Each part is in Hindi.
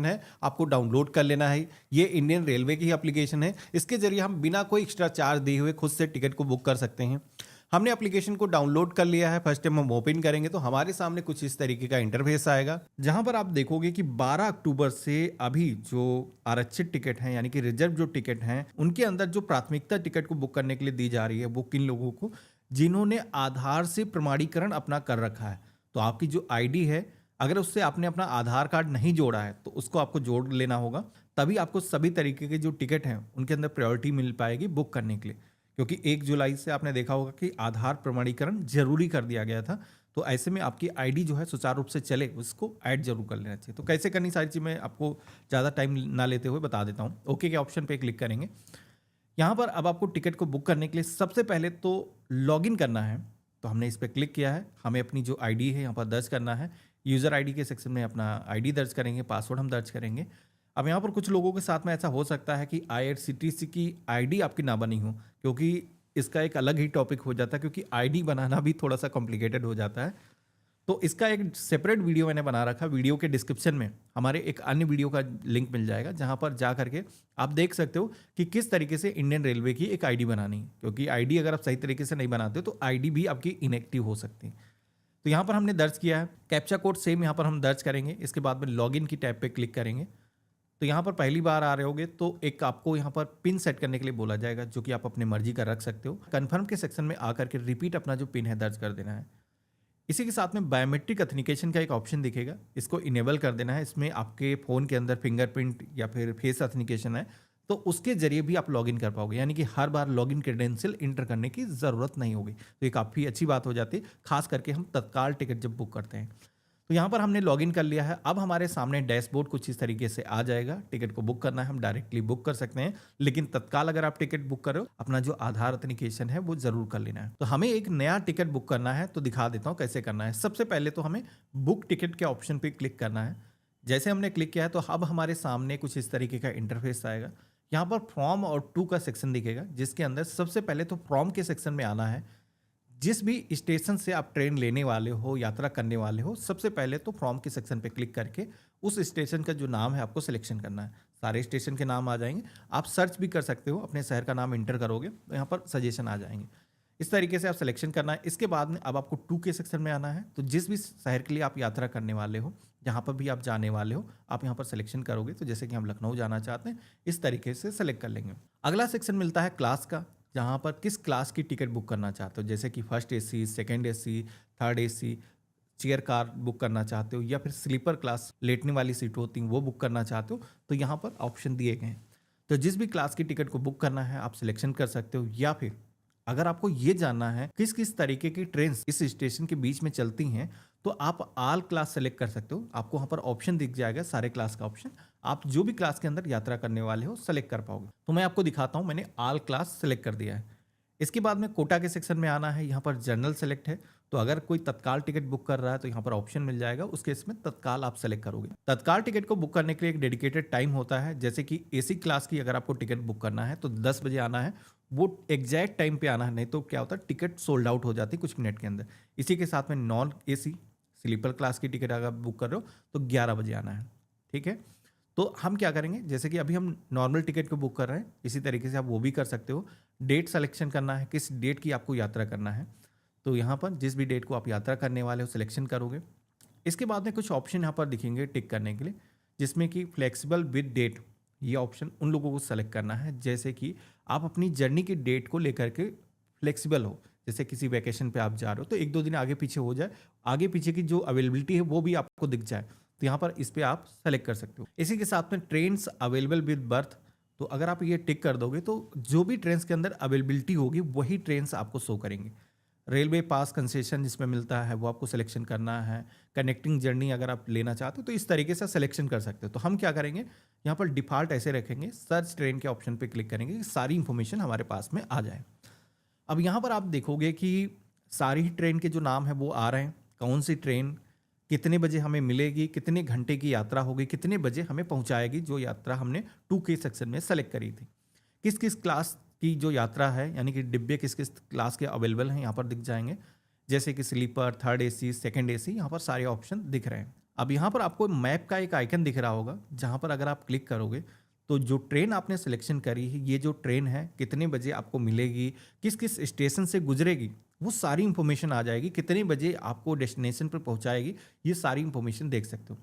है, आपको डाउनलोड कर लेना है। ये इंडियन रेलवे की एप्लीकेशन है। इसके जरिए हम बिना कोई एक्स्ट्रा चार्ज दिए हुए खुद से टिकट को बुक कर सकते हैं। हमने एप्लीकेशन को डाउनलोड कर लिया है। फर्स्ट टाइम हम ओपन करेंगे तो हमारे सामने कुछ इस तरीके का इंटरफेस आएगा, जहां पर आप देखोगे कि 12 अक्टूबर से अभी जो आरक्षित टिकट हैं यानी कि रिजर्व जो टिकट हैं, उनके अंदर जो प्राथमिकता टिकट को बुक करने के लिए दी जा रही है वो किन लोगों को, जिन्होंने आधार से प्रमाणीकरण अपना कर रखा है। तो आपकी जो आईडी है, अगर उससे आपने अपना आधार कार्ड नहीं जोड़ा है तो उसको आपको जोड़ लेना होगा, तभी आपको सभी तरीके के जो टिकट हैं उनके अंदर प्रायोरिटी मिल पाएगी बुक करने के लिए। क्योंकि 1 जुलाई से आपने देखा होगा कि आधार प्रमाणीकरण जरूरी कर दिया गया था। तो ऐसे में आपकी आईडी जो है सुचारू रूप से चले, उसको ऐड जरूर कर लेना चाहिए। तो कैसे करनी सारी चीज़ मैं आपको ज़्यादा टाइम ना लेते हुए बता देता हूँ। ओके के ऑप्शन पे क्लिक करेंगे। यहाँ पर अब आपको टिकट को बुक करने के लिए सबसे पहले तो लॉगिन करना है। तो हमने इस पर क्लिक किया है। हमें अपनी जो आईडी है यहाँ पर दर्ज करना है। यूज़र आईडी के सेक्शन में अपना आईडी दर्ज करेंगे, पासवर्ड हम दर्ज करेंगे। अब यहाँ पर कुछ लोगों के साथ में ऐसा हो सकता है कि आईआरसीटीसी की आईडी आपकी ना बनी हो, क्योंकि इसका एक अलग ही टॉपिक हो जाता है, क्योंकि आईडी बनाना भी थोड़ा सा कॉम्प्लिकेटेड हो जाता है। तो इसका एक सेपरेट वीडियो मैंने बना रखा। वीडियो के डिस्क्रिप्शन में हमारे एक अन्य वीडियो का लिंक मिल जाएगा, जहां पर जा करके आप देख सकते हो कि किस तरीके से इंडियन रेलवे की एक आईडी बनानी है। क्योंकि आईडी अगर आप सही तरीके से नहीं बनाते हो तो आईडी भी आपकी इनएक्टिव हो सकती है। तो यहाँ पर हमने दर्ज किया है। कैप्चा कोड सेम यहाँ पर हम दर्ज करेंगे। इसके बाद में लॉगिन की टैब पे क्लिक करेंगे। तो यहाँ पर पहली बार आ रहे होगे तो एक आपको यहाँ पर पिन सेट करने के लिए बोला जाएगा, जो कि आप अपने मर्जी का रख सकते हो। कन्फर्म के सेक्शन में आकर के रिपीट अपना जो पिन है दर्ज कर देना है। इसी के साथ में बायोमेट्रिक अथेंटिकेशन का एक ऑप्शन दिखेगा, इसको इनेबल कर देना है। इसमें आपके फ़ोन के अंदर फिंगरप्रिंट या फिर फेस अथेंटिकेशन है, तो उसके जरिए भी आप लॉगिन कर पाओगे, यानी कि हर बार लॉगिन क्रेडेंशियल इंटर करने की ज़रूरत नहीं होगी। तो ये काफ़ी अच्छी बात हो जाती है, खास करके हम तत्काल टिकट जब बुक करते हैं। तो यहाँ पर हमने लॉगिन कर लिया है। अब हमारे सामने डैशबोर्ड कुछ इस तरीके से आ जाएगा। टिकट को बुक करना है, हम डायरेक्टली बुक कर सकते हैं, लेकिन तत्काल अगर आप टिकट बुक कर रहे हो, अपना जो आधार ऑथेंटिकेशन है वो जरूर कर लेना है। तो हमें एक नया टिकट बुक करना है, तो दिखा देता हूँ कैसे करना है। सबसे पहले तो हमें बुक टिकट के ऑप्शन पर क्लिक करना है। जैसे हमने क्लिक किया है तो अब हमारे सामने कुछ इस तरीके का इंटरफेस आएगा। यहाँ पर फ्रॉम और टू का सेक्शन दिखेगा, जिसके अंदर सबसे पहले तो फ्रॉम के सेक्शन में आना है। जिस भी स्टेशन से आप ट्रेन लेने वाले हो, यात्रा करने वाले हो, सबसे पहले तो फ्रॉम के सेक्शन पे क्लिक करके उस स्टेशन का जो नाम है आपको सिलेक्शन करना है। सारे स्टेशन के नाम आ जाएंगे। आप सर्च भी कर सकते हो, अपने शहर का नाम इंटर करोगे तो यहाँ पर सजेशन आ जाएंगे। इस तरीके से आप सिलेक्शन करना है। इसके बाद में अब आपको टू के सेक्शन में आना है। तो जिस भी शहर के लिए आप यात्रा करने वाले हो, जहाँ पर भी आप जाने वाले हो, आप यहाँ पर सिलेक्शन करोगे। तो जैसे कि हम लखनऊ जाना चाहते हैं, इस तरीके से सेलेक्ट कर लेंगे। अगला सेक्शन मिलता है क्लास का, जहाँ पर किस क्लास की टिकट बुक करना चाहते हो, जैसे कि first AC, second AC, third AC, chair car book करना चाहते हो, या फिर स्लीपर क्लास लेटने वाली सीट होती हैं वो बुक करना चाहते हो, तो यहाँ पर ऑप्शन दिए गए हैं। तो जिस भी क्लास की टिकट को बुक करना है आप सिलेक्शन कर सकते हो। या फिर अगर आपको ये जानना है किस किस तरीके की ट्रेन इस स्टेशन के बीच में चलती हैं, तो आप ऑल क्लास सेलेक्ट कर सकते हो। आपको वहाँ पर ऑप्शन दिख जाएगा, सारे क्लास का ऑप्शन। आप जो भी क्लास के अंदर यात्रा करने वाले हो सेलेक्ट कर पाओगे। तो मैं आपको दिखाता हूँ, मैंने ऑल क्लास सेलेक्ट कर दिया है। इसके बाद में कोटा के सेक्शन में आना है। यहाँ पर जनरल सेलेक्ट है, तो अगर कोई तत्काल टिकट बुक कर रहा है तो यहाँ पर ऑप्शन मिल जाएगा, उसके इसमें तत्काल आप सेलेक्ट करोगे। तत्काल टिकट को बुक करने के लिए एक डेडिकेटेड टाइम होता है। जैसे कि एसी क्लास की अगर आपको टिकट बुक करना है तो 10 बजे आना है, वो एग्जैक्ट टाइम पे आना है, नहीं तो क्या होता है टिकट सोल्ड आउट हो जाती है कुछ मिनट के अंदर। इसी के साथ में नॉन एसी स्लीपर क्लास की टिकट अगर बुक कर रहे हो तो 11 बजे आना है। ठीक है, तो हम क्या करेंगे, जैसे कि अभी हम नॉर्मल टिकट को बुक कर रहे हैं, इसी तरीके से आप वो भी कर सकते हो। डेट सेलेक्शन करना है, किस डेट की आपको यात्रा करना है। तो यहाँ पर जिस भी डेट को आप यात्रा करने वाले हो सिलेक्शन करोगे। इसके बाद में कुछ ऑप्शन यहाँ पर दिखेंगे टिक करने के लिए, जिसमें कि फ्लेक्सिबल विद डेट, ये ऑप्शन उन लोगों को सेलेक्ट करना है जैसे कि आप अपनी जर्नी की डेट को लेकर के फ्लेक्सिबल हो। जैसे किसी वैकेशन पे आप जा रहे हो तो 1-2 दिन आगे पीछे हो जाए, आगे पीछे की जो अवेलेबिलिटी है वो भी आपको दिख जाए, तो यहाँ पर इस पर आप सेलेक्ट कर सकते हो। इसी के साथ में ट्रेन्स अवेलेबल विद बर्थ, तो अगर आप ये टिक कर दोगे तो जो भी ट्रेन्स के अंदर अवेलेबिलिटी होगी वही ट्रेन्स आपको शो करेंगे। रेलवे पास कंसेशन जिसमें मिलता है वो आपको सिलेक्शन करना है। कनेक्टिंग जर्नी अगर आप लेना चाहते हो तो इस तरीके से सिलेक्शन कर सकते हो। तो हम क्या करेंगे, यहाँ पर डिफ़ॉल्ट ऐसे रखेंगे, सर्च ट्रेन के ऑप्शन पे क्लिक करेंगे कि सारी इंफॉर्मेशन हमारे पास में आ जाए। अब यहाँ पर आप देखोगे कि सारी ही ट्रेन के जो नाम है वो आ रहे हैं, कौन सी ट्रेन कितने बजे हमें मिलेगी, कितने घंटे की यात्रा होगी, कितने बजे हमें पहुँचाएगी, जो यात्रा हमने 2 के सेक्शन में सेलेक्ट करी थी। किस किस क्लास की जो यात्रा है, यानी कि डिब्बे किस किस क्लास के अवेलेबल हैं यहाँ पर दिख जाएंगे, जैसे कि sleeper, third AC, second AC, यहाँ पर सारे ऑप्शन दिख रहे हैं। अब यहाँ पर आपको मैप का एक आइकन दिख रहा होगा, जहाँ पर अगर आप क्लिक करोगे तो जो ट्रेन आपने सिलेक्शन करी है, ये जो ट्रेन है कितने बजे आपको मिलेगी, किस किस स्टेशन से गुजरेगी, वो सारी इंफॉर्मेशन आ जाएगी। कितने बजे आपको डेस्टिनेशन पर पहुँचाएगी, ये सारी इंफॉर्मेशन देख सकते हो।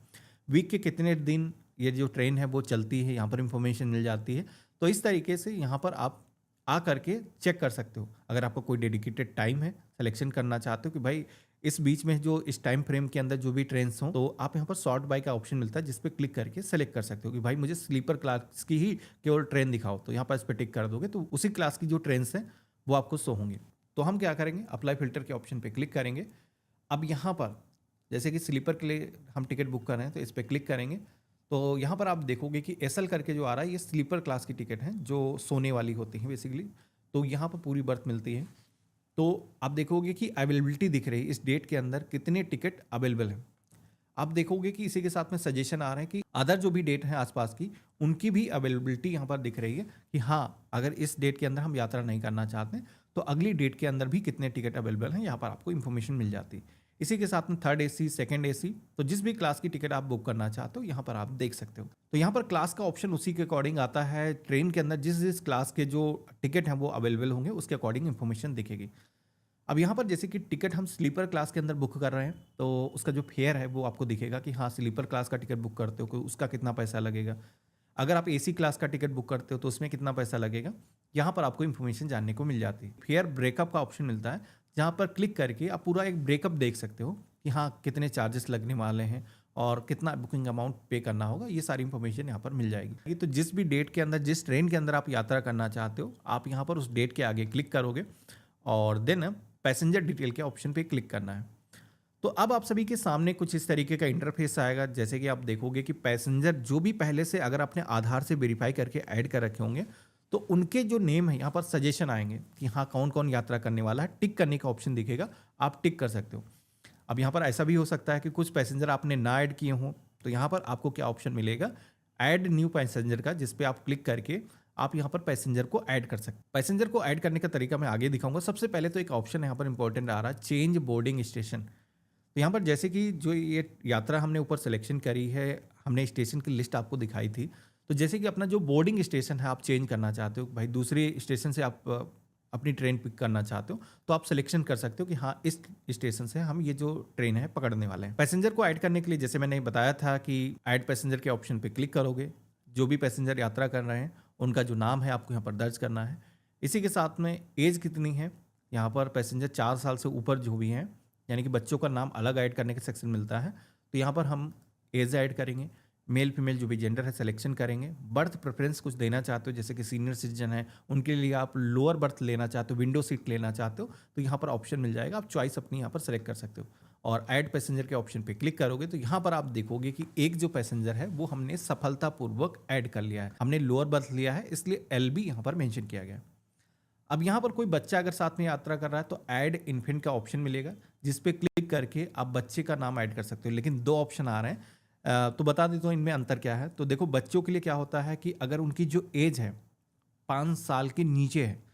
वीक के कितने दिन ये जो ट्रेन है वो चलती है, यहाँ पर इंफॉर्मेशन मिल जाती है। तो इस तरीके से यहाँ पर आप आ करके चेक कर सकते हो। अगर आपको कोई डेडिकेटेड टाइम है, सिलेक्शन करना चाहते हो कि भाई इस बीच में जो इस टाइम फ्रेम के अंदर जो भी ट्रेन्स हों, तो आप यहाँ पर सॉर्ट बाय का ऑप्शन मिलता है, जिस पे क्लिक करके सेलेक्ट कर सकते हो कि भाई मुझे स्लीपर क्लास की ही केवल ट्रेन दिखाओ। तो यहाँ पर इस पर टिक कर दोगे तो उसी क्लास की जो ट्रेन्स हैं वो आपको शो होंगी। तो हम क्या करेंगे, अप्लाई फिल्टर के ऑप्शन पर क्लिक करेंगे। अब यहाँ पर जैसे कि स्लीपर के लिए हम टिकट बुक कर रहे हैं, तो इस पर क्लिक करेंगे तो यहाँ पर आप देखोगे कि एसएल करके जो आ रहा है, ये स्लीपर क्लास की टिकट है जो सोने वाली होती है बेसिकली। तो यहाँ पर पूरी बर्थ मिलती है। तो आप देखोगे कि अवेलेबिलिटी दिख रही है, इस डेट के अंदर कितने टिकट अवेलेबल हैं। आप देखोगे कि इसी के साथ में सजेशन आ रहे हैं कि अदर जो भी डेट हैं आसपास की, उनकी भी अवेलेबिलिटी यहाँ पर दिख रही है कि हाँ, अगर इस डेट के अंदर हम यात्रा नहीं करना चाहते तो अगली डेट के अंदर भी कितने टिकट अवेलेबल हैं, यहाँ पर आपको इन्फॉर्मेशन मिल जाती है। इसी के साथ में थर्ड एसी, सेकंड एसी, तो जिस भी क्लास की टिकट आप बुक करना चाहते हो यहाँ पर आप देख सकते हो। तो यहाँ पर क्लास का ऑप्शन उसी के अकॉर्डिंग आता है। ट्रेन के अंदर जिस जिस क्लास के जो टिकट हैं वो अवेलेबल होंगे, उसके अकॉर्डिंग इन्फॉर्मेशन दिखेगी। अब यहाँ पर जैसे कि टिकट हम स्लीपर क्लास के अंदर बुक कर रहे हैं, तो उसका जो फेयर है वो आपको दिखेगा कि हाँ, स्लीपर क्लास का टिकट बुक करते हो तो उसका कितना पैसा लगेगा। अगर आप एसी क्लास का टिकट बुक करते हो तो उसमें कितना पैसा लगेगा, यहाँ पर आपको इन्फॉर्मेशन जानने को मिल जाती है। फेयर ब्रेकअप का ऑप्शन मिलता है, जहाँ पर क्लिक करके आप पूरा एक ब्रेकअप देख सकते हो कि हाँ, कितने चार्जेस लगने वाले हैं और कितना बुकिंग अमाउंट पे करना होगा। ये सारी इन्फॉर्मेशन यहाँ पर मिल जाएगी। तो जिस भी डेट के अंदर, जिस ट्रेन के अंदर आप यात्रा करना चाहते हो, आप यहाँ पर उस डेट के आगे क्लिक करोगे और देन पैसेंजर डिटेल के ऑप्शन पे क्लिक करना है। तो अब आप सभी के सामने कुछ इस तरीके का इंटरफेस आएगा। जैसे कि आप देखोगे कि पैसेंजर जो भी पहले से अगर आपने आधार से वेरीफाई करके ऐड कर रखे होंगे, तो उनके जो नेम है यहाँ पर सजेशन आएंगे कि हाँ, कौन कौन यात्रा करने वाला है। टिक करने का ऑप्शन दिखेगा, आप टिक कर सकते हो। अब यहाँ पर ऐसा भी हो सकता है कि कुछ पैसेंजर आपने ना ऐड किए हों, तो यहाँ पर आपको क्या ऑप्शन मिलेगा, ऐड न्यू पैसेंजर का, जिस पे आप क्लिक करके आप यहाँ पर पैसेंजर को ऐड कर सकते हैं। पैसेंजर को ऐड करने का तरीका मैं आगे दिखाऊंगा। सबसे पहले तो एक ऑप्शन यहाँ पर इंपॉर्टेंट आ रहा है, चेंज बोर्डिंग स्टेशन। तो यहाँ पर जैसे कि जो ये यात्रा हमने ऊपर सिलेक्शन करी है, हमने स्टेशन की लिस्ट आपको दिखाई थी। तो जैसे कि अपना जो बोर्डिंग स्टेशन है आप चेंज करना चाहते हो, भाई दूसरे स्टेशन से आप अपनी ट्रेन पिक करना चाहते हो, तो आप सिलेक्शन कर सकते हो कि हाँ, इस स्टेशन से हम ये जो ट्रेन है पकड़ने वाले हैं। पैसेंजर को ऐड करने के लिए जैसे मैंने बताया था कि ऐड पैसेंजर के ऑप्शन पे क्लिक करोगे। जो भी पैसेंजर यात्रा कर रहे हैं उनका जो नाम है आपको यहाँ पर दर्ज करना है। इसी के साथ में एज कितनी है, यहाँ पर पैसेंजर 4 साल से ऊपर जो भी हैं, यानी कि बच्चों का नाम अलग ऐड करने का सेक्शन मिलता है, तो यहाँ पर हम एज ऐड करेंगे। मेल फीमेल जो भी जेंडर है सिलेक्शन करेंगे। बर्थ प्रेफरेंस कुछ देना चाहते हो, जैसे कि सीनियर सिटीजन है उनके लिए आप लोअर बर्थ लेना चाहते हो, विंडो सीट लेना चाहते हो, तो यहाँ पर ऑप्शन मिल जाएगा, आप चॉइस अपनी यहाँ पर सेलेक्ट कर सकते हो। और ऐड पैसेंजर के ऑप्शन पे क्लिक करोगे तो यहाँ पर आप देखोगे कि एक जो पैसेंजर है वो हमने सफलतापूर्वक ऐड कर लिया है। हमने लोअर बर्थ लिया है, इसलिए LB यहाँ पर मेंशन किया गया। अब यहाँ पर कोई बच्चा अगर साथ में यात्रा कर रहा है तो ऐड इन्फेंट का ऑप्शन मिलेगा, जिस पे क्लिक करके आप बच्चे का नाम ऐड कर सकते हो। लेकिन 2 ऑप्शन आ रहे हैं, तो बता देता हूँ इनमें अंतर क्या है। तो देखो, बच्चों के लिए क्या होता है कि अगर उनकी जो एज है 5 साल के नीचे है,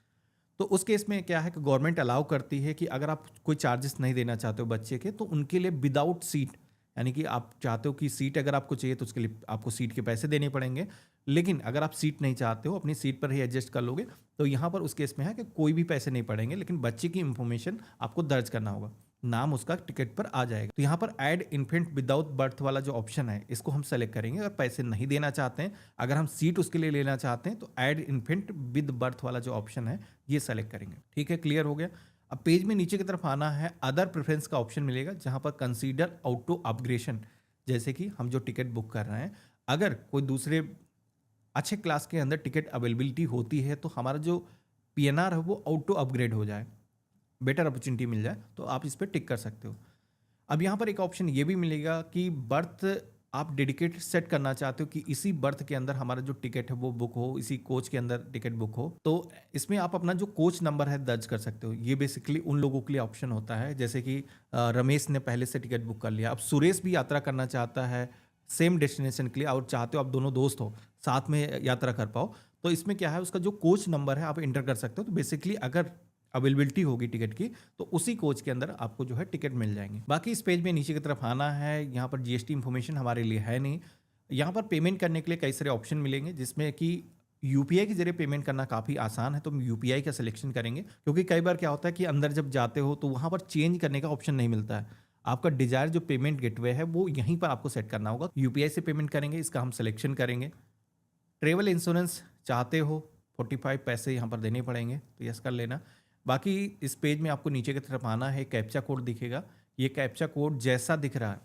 तो उस केस में क्या है कि गवर्नमेंट अलाउ करती है कि अगर आप कोई चार्जेस नहीं देना चाहते हो बच्चे के, तो उनके लिए विदाउट सीट, यानी कि आप चाहते हो कि सीट अगर आपको चाहिए तो उसके लिए आपको सीट के पैसे देने पड़ेंगे। लेकिन अगर आप सीट नहीं चाहते हो, अपनी सीट पर ही एडजस्ट कर लोगे, तो यहाँ पर उस केस में है कि कोई भी पैसे नहीं पड़ेंगे, लेकिन बच्चे की इंफॉर्मेशन आपको दर्ज करना होगा, नाम उसका टिकट पर आ जाएगा। तो यहाँ पर ऐड इन्फेंट विदाउट बर्थ वाला जो ऑप्शन है, इसको हम सेलेक्ट करेंगे। अगर पैसे नहीं देना चाहते हैं, अगर हम सीट उसके लिए लेना चाहते हैं, तो ऐड इन्फेंट विद बर्थ वाला जो ऑप्शन है ये सेलेक्ट करेंगे। ठीक है, क्लियर हो गया। अब पेज में नीचे की तरफ आना है, अदर प्रेफरेंस का ऑप्शन मिलेगा, जहाँ पर कंसीडर ऑटो अपग्रेडेशन, जैसे कि हम जो टिकट बुक कर रहे हैं, अगर कोई दूसरे अच्छे क्लास के अंदर टिकट अवेलेबिलिटी होती है तो हमारा जो PNR है वो ऑटो अपग्रेड हो जाए, बेटर अपॉर्चुनिटी मिल जाए, तो आप इस पर टिक कर सकते हो। अब यहाँ पर एक ऑप्शन ये भी मिलेगा कि बर्थ आप डेडिकेटेड सेट करना चाहते हो कि इसी बर्थ के अंदर हमारा जो टिकट है वो बुक हो, इसी कोच के अंदर टिकट बुक हो, तो इसमें आप अपना जो कोच नंबर है दर्ज कर सकते हो। ये बेसिकली उन लोगों के लिए ऑप्शन होता है, जैसे कि रमेश ने पहले से टिकट बुक कर लिया, अब सुरेश भी यात्रा करना चाहता है सेम डेस्टिनेशन के लिए, और चाहते हो आप दोनों दोस्त हो साथ में यात्रा कर पाओ, तो इसमें क्या है, उसका जो कोच नंबर है आप इंटर कर सकते हो। तो बेसिकली अगर अवेलेबिलिटी होगी टिकट की, तो उसी कोच के अंदर आपको जो है टिकट मिल जाएंगे। बाकी इस पेज में नीचे की तरफ आना है, यहाँ पर जीएसटी इन्फॉर्मेशन हमारे लिए है नहीं। यहाँ पर पेमेंट करने के लिए कई सारे ऑप्शन मिलेंगे, जिसमें कि यूपीआई के जरिए पेमेंट करना काफ़ी आसान है, तो हम यूपीआई का सिलेक्शन करेंगे, क्योंकि कई बार क्या होता है कि अंदर जब जाते हो तो वहाँ पर चेंज करने का ऑप्शन नहीं मिलता है। आपका डिजायर जो पेमेंट गेटवे है वो यहीं पर आपको सेट करना होगा। यूपीआई से पेमेंट करेंगे, इसका हम सिलेक्शन करेंगे। ट्रेवल इंश्योरेंस चाहते हो 45 पैसे यहाँ पर देने पड़ेंगे, तो यस कर लेना। बाकी इस पेज में आपको नीचे की तरफ आना है, कैप्चा कोड दिखेगा। ये कैप्चा कोड जैसा दिख रहा है,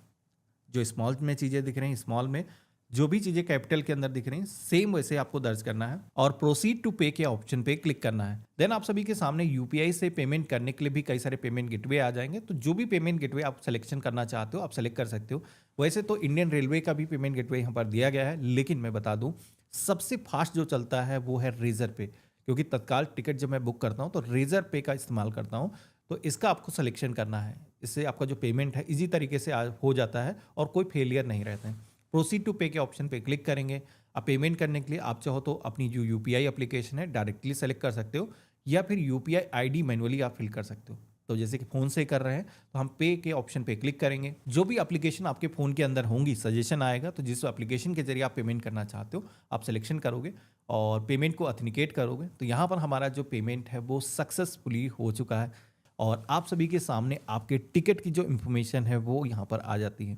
जो स्मॉल में चीज़ें दिख रही हैं, स्मॉल में जो भी चीज़ें कैपिटल के अंदर दिख रही हैं, सेम वैसे आपको दर्ज करना है और प्रोसीड टू पे के ऑप्शन पे क्लिक करना है। देन आप सभी के सामने यूपीआई से पेमेंट करने के लिए भी कई सारे पेमेंट गेटवे आ जाएंगे, तो जो भी पेमेंट गेटवे आप सिलेक्शन करना चाहते हो आप सेलेक्ट कर सकते हो। वैसे तो इंडियन रेलवे का भी पेमेंट गेटवे यहाँ पर दिया गया है, लेकिन मैं बता दूँ सबसे फास्ट जो चलता है वो है रेजर पे, क्योंकि तत्काल टिकट जब मैं बुक करता हूँ तो रेजर पे का इस्तेमाल करता हूँ, तो इसका आपको सिलेक्शन करना है। इससे आपका जो पेमेंट है इजी तरीके से हो जाता है और कोई फेलियर नहीं रहते हैं। प्रोसीड टू पे के ऑप्शन पे क्लिक करेंगे। अब पेमेंट करने के लिए आप चाहो तो अपनी जो यूपीआई एप्लीकेशन है डायरेक्टली सेलेक्ट कर सकते हो, या फिर यूपीआई आईडी मैनुअली आप फिल कर सकते हो। तो जैसे कि फ़ोन से कर रहे हैं तो हम पे के ऑप्शन पे क्लिक करेंगे। जो भी एप्लीकेशन आपके फ़ोन के अंदर होंगी सजेशन आएगा, तो जिस एप्लीकेशन के जरिए आप पेमेंट करना चाहते हो आप सिलेक्शन करोगे और पेमेंट को ऑथेंटिकेट करोगे। तो यहाँ पर हमारा जो पेमेंट है वो सक्सेसफुली हो चुका है और आप सभी के सामने आपके टिकट की जो इन्फॉर्मेशन है वो यहाँ पर आ जाती है।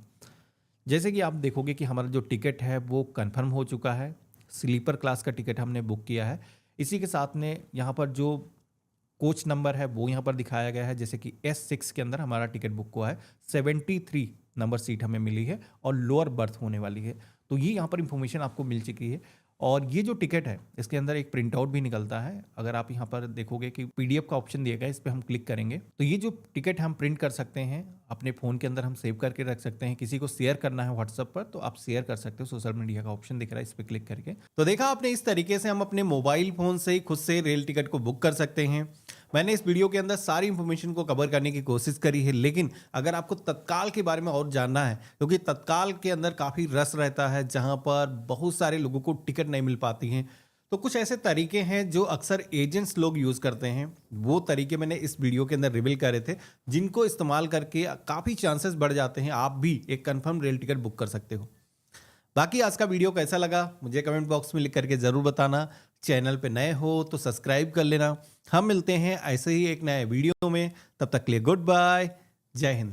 जैसे कि आप देखोगे कि हमारा जो टिकट है वो कंफर्म हो चुका है, स्लीपर क्लास का टिकट हमने बुक किया है। इसी के साथ में यहाँ पर जो कोच नंबर है वो यहाँ पर दिखाया गया है, जैसे कि S6 के अंदर हमारा टिकट बुक हुआ है, 73 नंबर सीट हमें मिली है और लोअर बर्थ होने वाली है। तो ये यहाँ पर इंफॉर्मेशन आपको मिल चुकी है। और ये जो टिकट है इसके अंदर एक प्रिंट आउट भी निकलता है। अगर आप यहाँ पर देखोगे कि पीडीएफ का ऑप्शन दिया गया है, इस पर हम क्लिक करेंगे तो ये जो टिकट हम प्रिंट कर सकते हैं, अपने फ़ोन के अंदर हम सेव करके रख सकते हैं। किसी को शेयर करना है व्हाट्सएप पर तो आप शेयर कर सकते हो, सोशल मीडिया का ऑप्शन दिख रहा है, इस पर क्लिक करके। तो देखा आपने, इस तरीके से हम अपने मोबाइल फ़ोन से ही खुद से रेल टिकट को बुक कर सकते हैं। मैंने इस वीडियो के अंदर सारी इंफॉर्मेशन को कवर करने की कोशिश करी है, लेकिन अगर आपको तत्काल के बारे में और जानना है, क्योंकि तत्काल के अंदर काफ़ी रस रहता है जहां पर बहुत सारे लोगों को टिकट नहीं मिल पाती हैं, तो कुछ ऐसे तरीके हैं जो अक्सर एजेंट्स लोग यूज़ करते हैं। वो तरीके मैंने इस वीडियो के अंदर रिवील करे थे, जिनको इस्तेमाल करके काफ़ी चांसेस बढ़ जाते हैं, आप भी एक कन्फर्म रेल टिकट बुक कर सकते हो। बाकी आज का वीडियो कैसा लगा मुझे कमेंट बॉक्स में लिख करके ज़रूर बताना। चैनल पे नए हो तो सब्सक्राइब कर लेना। हम मिलते हैं ऐसे ही एक नए वीडियो में, तब तक के लिए गुड बाय, जय हिंद।